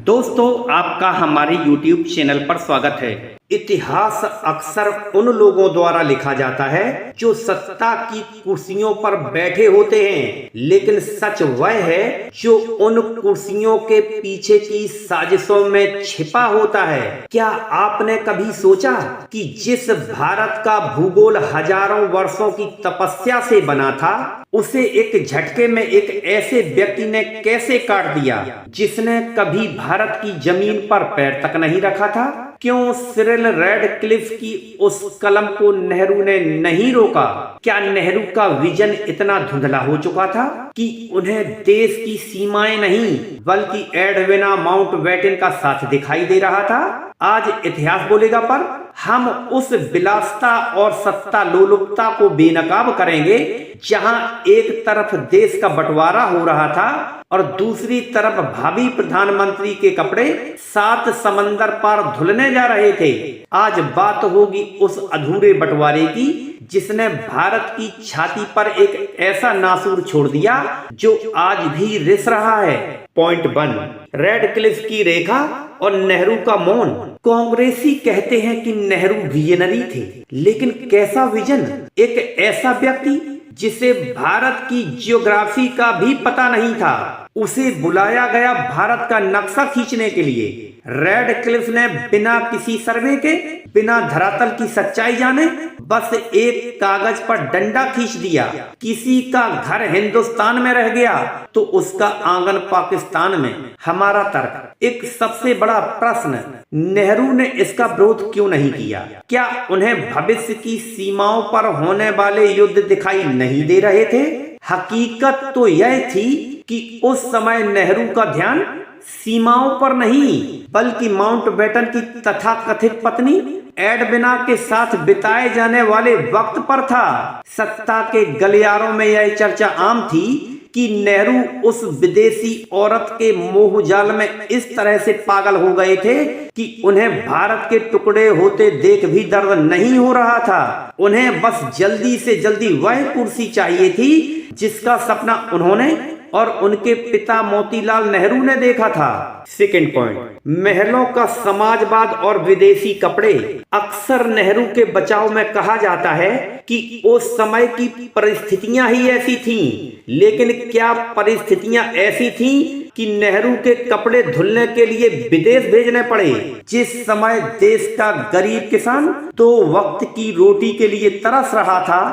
दोस्तों, आपका हमारे YouTube चैनल पर स्वागत है। इतिहास अक्सर उन लोगों द्वारा लिखा जाता है जो सत्ता की कुर्सियों पर बैठे होते हैं, लेकिन सच वह है जो उन कुर्सियों के पीछे की साजिशों में छिपा होता है। क्या आपने कभी सोचा कि जिस भारत का भूगोल हजारों वर्षों की तपस्या से बना था, उसे एक झटके में एक ऐसे व्यक्ति ने कैसे काट दिया जिसने कभी भारत की जमीन पर पैर तक नहीं रखा था? क्यों सिरिल रैडक्लिफ की उस कलम को नेहरू ने नहीं रोका? क्या नेहरू का विजन इतना धुंधला हो चुका था कि उन्हें देश की सीमाएं नहीं बल्कि एडविना माउंटबेटन का साथ दिखाई दे रहा था? आज इतिहास बोलेगा पर हम उस विलासिता और सत्ता लोलुपता को बेनकाब करेंगे जहां एक तरफ देश का बंटवारा हो रहा था और दूसरी तरफ भावी प्रधानमंत्री के कपड़े 7 समंदर पार धुलने जा रहे थे। आज बात होगी उस अधूरे बंटवारे की जिसने भारत की छाती पर एक ऐसा नासूर छोड़ दिया जो आज भी रिस रहा है। पॉइंट 1, रैडक्लिफ की रेखा और नेहरू का मौन। कांग्रेसी कहते हैं कि नेहरू विजनरी थे, लेकिन कैसा विजन? एक ऐसा व्यक्ति जिसे भारत की जियोग्राफी का भी पता नहीं था, उसे बुलाया गया भारत का नक्शा खींचने के लिए। रैडक्लिफ ने बिना किसी सर्वे के, बिना धरातल की सच्चाई जाने, बस एक कागज पर डंडा खींच दिया। किसी का घर हिंदुस्तान में रह गया तो उसका आंगन पाकिस्तान में। हमारा तर्क, एक सबसे बड़ा प्रश्न, नेहरू ने इसका विरोध क्यों नहीं किया? क्या उन्हें भविष्य की सीमाओं पर होने वाले युद्ध दिखाई नहीं दे रहे थे? हकीकत तो यह थी कि उस समय नेहरू का ध्यान सीमाओं पर नहीं बल्कि माउंटबेटन की तथाकथित पत्नी एडविना के साथ बिताए जाने वाले वक्त पर था। सत्ता के गलियारों में यह चर्चा आम थी कि नेहरू उस विदेशी औरत के मोह जाल में इस तरह से पागल हो गए थे कि उन्हें भारत के टुकड़े होते देख भी दर्द नहीं हो रहा था। उन्हें बस जल्दी से जल्दी वह कुर्सी चाहिए थी जिसका सपना उन्होंने और उनके पिता मोतीलाल नेहरू ने देखा था। सेकंड पॉइंट, महलों का समाजवाद और विदेशी कपड़े। अक्सर नेहरू के बचाव में कहा जाता है कि उस समय की परिस्थितियां ही ऐसी थीं, लेकिन क्या परिस्थितियां ऐसी थीं कि नेहरू के कपड़े धुलने के लिए विदेश भेजने पड़े? जिस समय देश का गरीब किसान 2 वक्त की रोटी के लिए तरस रहा था,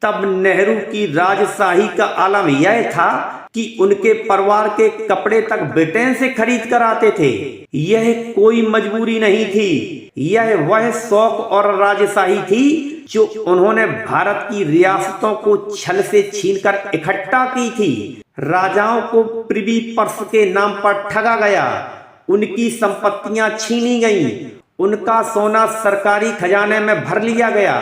तब नेहरू की राजशाही का आलम यह था कि उनके परिवार के कपड़े तक ब्रिटेन से खरीद कर आते थे। यह कोई मजबूरी नहीं थी, यह वह शौक और राजशाही थी जो उन्होंने भारत की रियासतों को छल से छीनकर इकट्ठा की थी। राजाओं को प्रिवी पर्स के नाम पर ठगा गया, उनकी संपत्तियां छीनी गईं, उनका सोना सरकारी खजाने में भर लिया गया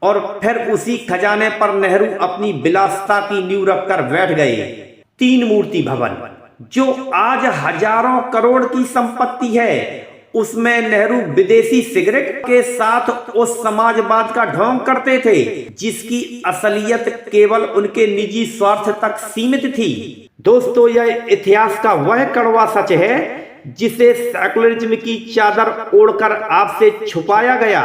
और फिर उसी खजाने पर नेहरू अपनी विलासिता की नींव रखकर बैठ गए। 3 मूर्ति भवन जो आज हजारों करोड़ की संपत्ति है, उसमें नेहरू विदेशी सिगरेट के साथ उस समाजवाद का ढोंग करते थे जिसकी असलियत केवल उनके निजी स्वार्थ तक सीमित थी। दोस्तों, यह इतिहास का वह कड़वा सच है जिसे सेकुलरिज्म की चादर ओढ़कर आपसे छुपाया गया।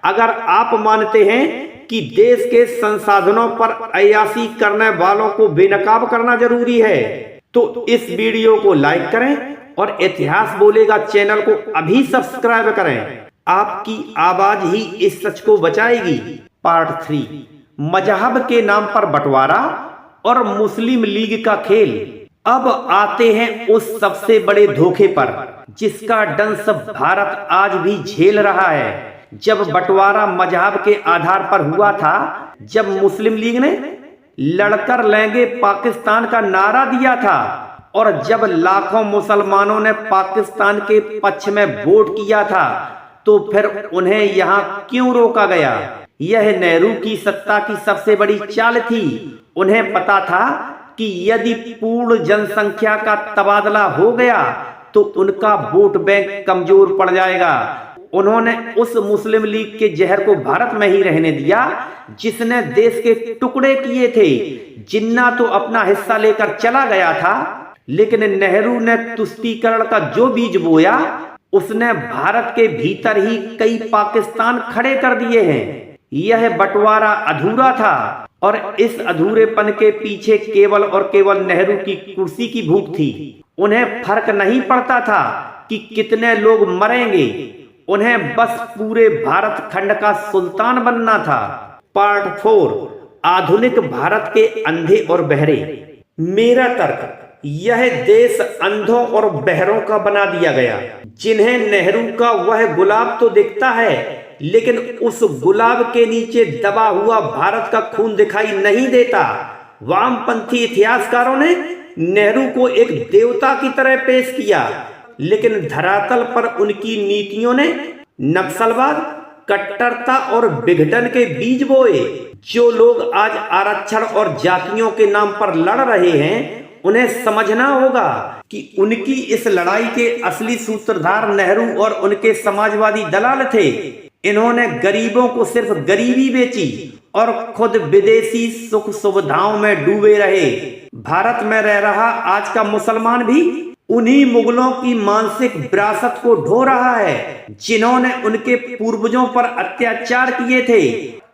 अगर आप मानते हैं कि देश के संसाधनों पर अय्याशी करने वालों को बेनकाब करना जरूरी है, तो इस वीडियो को लाइक करें और इतिहास बोलेगा चैनल को अभी सब्सक्राइब करें। आपकी आवाज ही इस सच को बचाएगी। पार्ट 3, मजहब के नाम पर बंटवारा और मुस्लिम लीग का खेल। अब आते हैं उस सबसे बड़े धोखे पर जिसका डंस भारत आज भी झेल रहा है। जब बंटवारा मजहब के आधार पर हुआ था, जब मुस्लिम लीग ने लड़कर लेंगे पाकिस्तान का नारा दिया था और जब लाखों मुसलमानों ने पाकिस्तान के पक्ष में वोट किया था, तो फिर उन्हें यहाँ क्यों रोका गया? यह नेहरू की सत्ता की सबसे बड़ी चाल थी। उन्हें पता था कि यदि पूर्ण जनसंख्या का तबादला हो गया तो उनका वोट बैंक कमजोर पड़ जाएगा। उन्होंने उस मुस्लिम लीग के जहर को भारत में ही रहने दिया जिसने देश के टुकड़े किए थे। जिन्ना तो अपना हिस्सा लेकर चला गया था, लेकिन नेहरू ने तुष्टीकरण का जो बीज बोया उसने भारत के भीतर ही कई पाकिस्तान खड़े कर दिए हैं। यह बंटवारा अधूरा था और इस अधूरेपन के पीछे केवल और केवल नेहरू की कुर्सी की भूख थी। उन्हें फर्क नहीं पड़ता था कि कितने लोग मरेंगे, उन्हें बस पूरे भारत खंड का सुल्तान बनना था। पार्ट 4, आधुनिक भारत के अंधे और बहरे। मेरा तर्क, यह देश अंधों और बहरों का बना दिया गया, जिन्हें नेहरू का वह गुलाब तो दिखता है लेकिन उस गुलाब के नीचे दबा हुआ भारत का खून दिखाई नहीं देता। वामपंथी इतिहासकारों ने नेहरू को एक देवता की तरह पेश किया, लेकिन धरातल पर उनकी नीतियों ने नक्सलवाद, कट्टरता और विघटन के बीज बोए। जो लोग आज आरक्षण और जातियों के नाम पर लड़ रहे हैं, उन्हें समझना होगा कि उनकी इस लड़ाई के असली सूत्रधार नेहरू और उनके समाजवादी दलाल थे। इन्होंने गरीबों को सिर्फ गरीबी बेची और खुद विदेशी सुख सुविधाओं में डूबे रहे। भारत में रह रहा आज का मुसलमान भी उन्हीं मुगलों की मानसिक विरासत को ढो रहा है, जिन्होंने उनके पूर्वजों पर अत्याचार किए थे।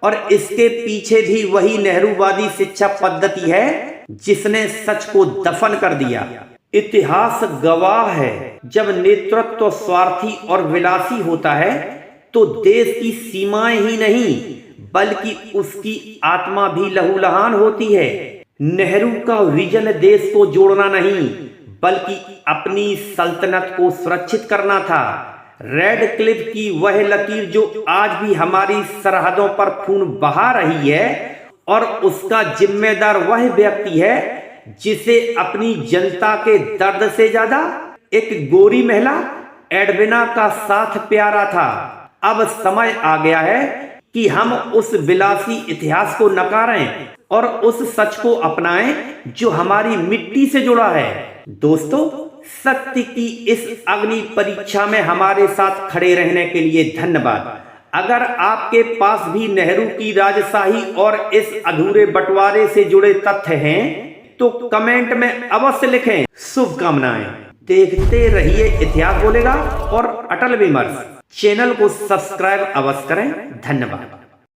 और इसके पीछे भी वही नेहरूवादी शिक्षा पद्धति है जिसने सच को दफन कर दिया। इतिहास गवाह है, जब नेतृत्व स्वार्थी और विलासी होता है तो देश की सीमाएं ही नहीं बल्कि उसकी आत्मा भी लहूलुहान होती है। नेहरू का विजन देश को जोड़ना नहीं बल्कि अपनी सल्तनत को सुरक्षित करना था। रेड क्लिफ की वह लकीर जो आज भी हमारी सरहदों पर खून बहा रही है, और उसका जिम्मेदार वह व्यक्ति है जिसे अपनी जनता के दर्द से ज्यादा एक गोरी महिला एडविना का साथ प्यारा था। अब समय आ गया है कि हम उस विलासी इतिहास को नकारें और उस सच को अपनाएं जो हमारी मिट्टी से जुड़ा है। दोस्तों, सत्य की इस अग्नि परीक्षा में हमारे साथ खड़े रहने के लिए धन्यवाद। अगर आपके पास भी नेहरू की राजशाही और इस अधूरे बंटवारे से जुड़े तथ्य हैं तो कमेंट में अवश्य लिखें। शुभकामनाएं। देखते रहिए इतिहास बोलेगा और अटल विमर्श। चैनल को सब्सक्राइब अवश्य करें। धन्यवाद।